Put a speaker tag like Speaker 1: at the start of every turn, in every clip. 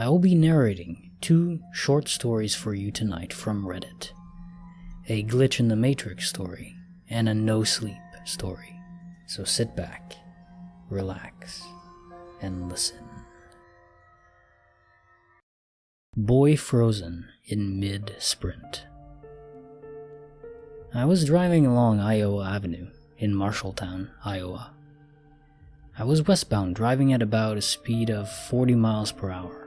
Speaker 1: I will be narrating 2 short stories for you tonight from Reddit. A glitch in the Matrix story and a no sleep story. So sit back, relax, and listen. Boy frozen in mid-sprint. I was driving along Iowa Avenue in Marshalltown, Iowa. I was westbound, driving at about a speed of 40 miles per hour.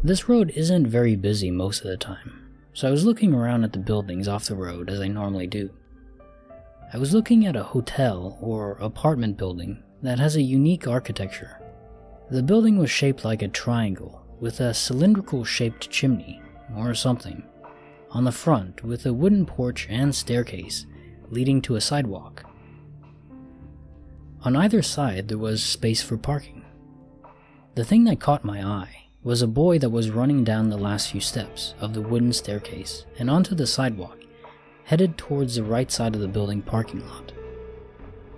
Speaker 1: This road isn't very busy most of the time, so I was looking around at the buildings off the road as I normally do. I was looking at a hotel or apartment building that has a unique architecture. The building was shaped like a triangle with a cylindrical shaped chimney or something on the front, with a wooden porch and staircase leading to a sidewalk. On either side there was space for parking. The thing that caught my eye was a boy that was running down the last few steps of the wooden staircase and onto the sidewalk, headed towards the right side of the building parking lot.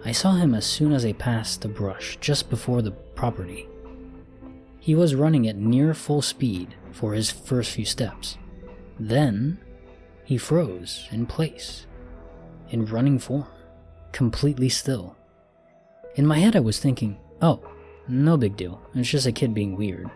Speaker 1: I saw him as soon as I passed the brush just before the property. He was running at near full speed for his first few steps. Then, he froze in place, in running form, completely still. In my head I was thinking, oh, no big deal, it's just a kid being weird.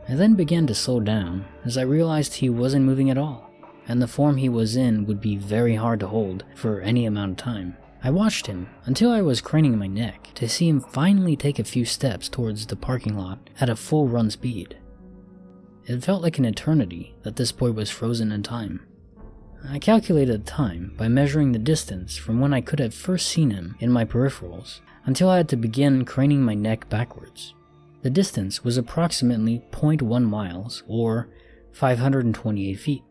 Speaker 1: I then began to slow down as I realized he wasn't moving at all, and the form he was in would be very hard to hold for any amount of time. I watched him until I was craning my neck to see him finally take a few steps towards the parking lot at a full run speed. It felt like an eternity that this boy was frozen in time. I calculated the time by measuring the distance from when I could have first seen him in my peripherals until I had to begin craning my neck backwards. The distance was approximately 0.1 miles or 528 feet.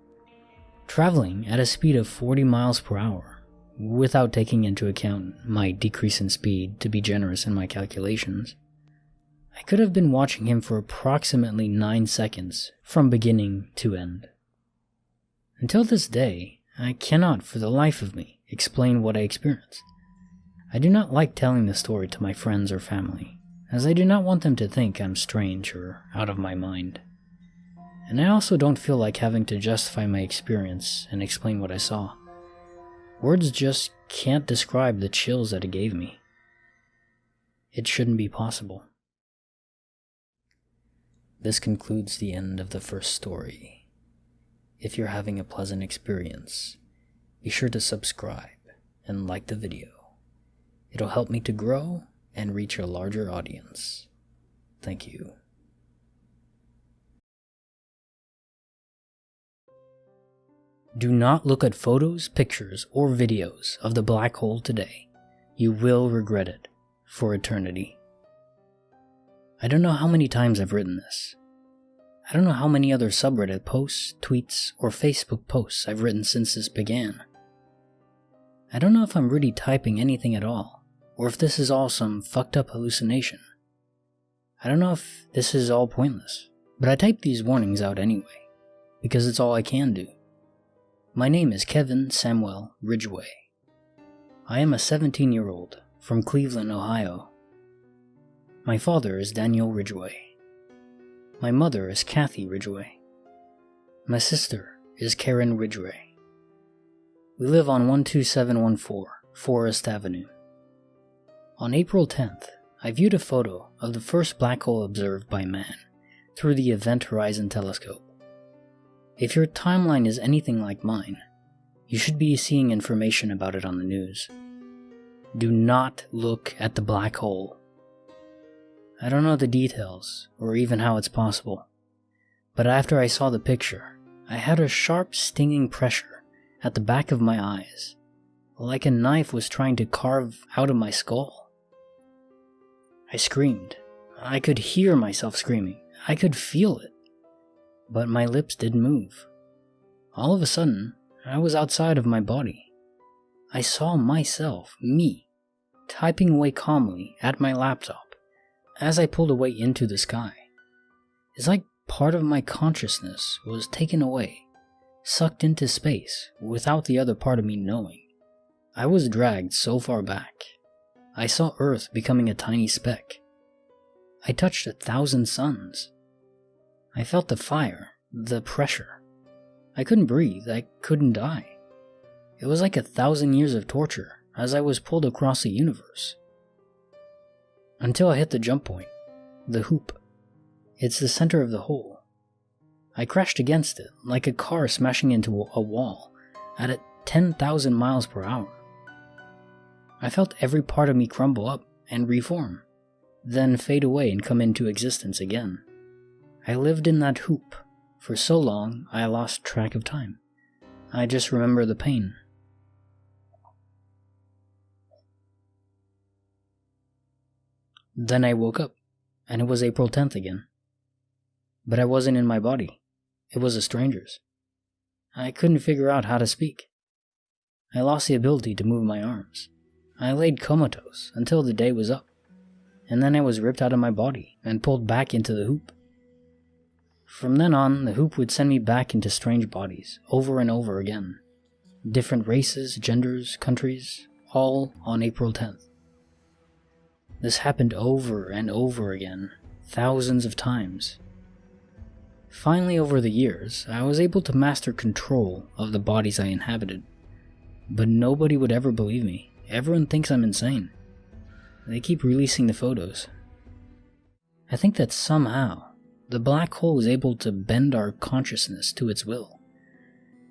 Speaker 1: Traveling at a speed of 40 miles per hour, without taking into account my decrease in speed to be generous in my calculations, I could have been watching him for approximately 9 seconds from beginning to end. Until this day, I cannot for the life of me explain what I experienced. I do not like telling this story to my friends or family, as I do not want them to think I'm strange or out of my mind. And I also don't feel like having to justify my experience and explain what I saw. Words just can't describe the chills that it gave me. It shouldn't be possible. This concludes the end of the first story. If you're having a pleasant experience, be sure to subscribe and like the video. It'll help me to grow and reach a larger audience. Thank you. Do not look at photos, pictures, or videos of the black hole today. You will regret it for eternity. I don't know how many times I've written this. I don't know how many other subreddit posts, tweets, or Facebook posts I've written since this began. I don't know if I'm really typing anything at all, or if this is all some fucked up hallucination. I don't know if this is all pointless, but I type these warnings out anyway, because it's all I can do. My name is Kevin Samuel Ridgway. I am a 17-year-old from Cleveland, Ohio. My father is Daniel Ridgway. My mother is Kathy Ridgway. My sister is Karen Ridgway. We live on 12714 Forest Avenue. On April 10th, I viewed a photo of the first black hole observed by man through the Event Horizon Telescope. If your timeline is anything like mine, you should be seeing information about it on the news. Do not look at the black hole. I don't know the details, or even how it's possible, but after I saw the picture, I had a sharp stinging pressure at the back of my eyes, like a knife was trying to carve out of my skull. I screamed. I could hear myself screaming. I could feel it, but my lips didn't move. All of a sudden, I was outside of my body. I saw myself, me, typing away calmly at my laptop as I pulled away into the sky. It's like part of my consciousness was taken away, sucked into space without the other part of me knowing. I was dragged so far back. I saw Earth becoming a tiny speck. I touched 1,000 suns. I felt the fire, the pressure. I couldn't breathe, I couldn't die. It was like 1,000 years of torture as I was pulled across the universe. Until I hit the jump point, the hoop. It's the center of the hole. I crashed against it like a car smashing into a wall at 10,000 miles per hour. I felt every part of me crumble up and reform, then fade away and come into existence again. I lived in that hoop for so long I lost track of time. I just remember the pain. Then I woke up, and it was April 10th again. But I wasn't in my body. It was a stranger's. I couldn't figure out how to speak. I lost the ability to move my arms. I laid comatose until the day was up, and then I was ripped out of my body and pulled back into the hoop. From then on, the hoop would send me back into strange bodies, over and over again. Different races, genders, countries, all on April 10th. This happened over and over again, thousands of times. Finally, over the years, I was able to master control of the bodies I inhabited. But nobody would ever believe me. Everyone thinks I'm insane. They keep releasing the photos. I think that somehow, the black hole is able to bend our consciousness to its will.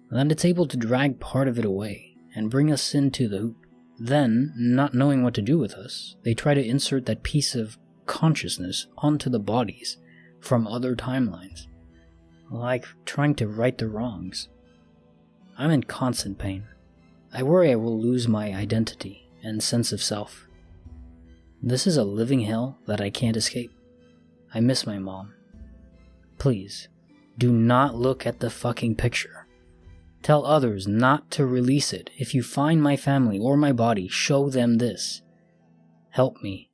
Speaker 1: That it's able to drag part of it away and bring us into the hoop. Then, not knowing what to do with us, they try to insert that piece of consciousness onto the bodies from other timelines. Like trying to right the wrongs. I'm in constant pain. I worry I will lose my identity and sense of self. This is a living hell that I can't escape. I miss my mom. Please, do not look at the fucking picture. Tell others not to release it. If you find my family or my body, show them this. Help me.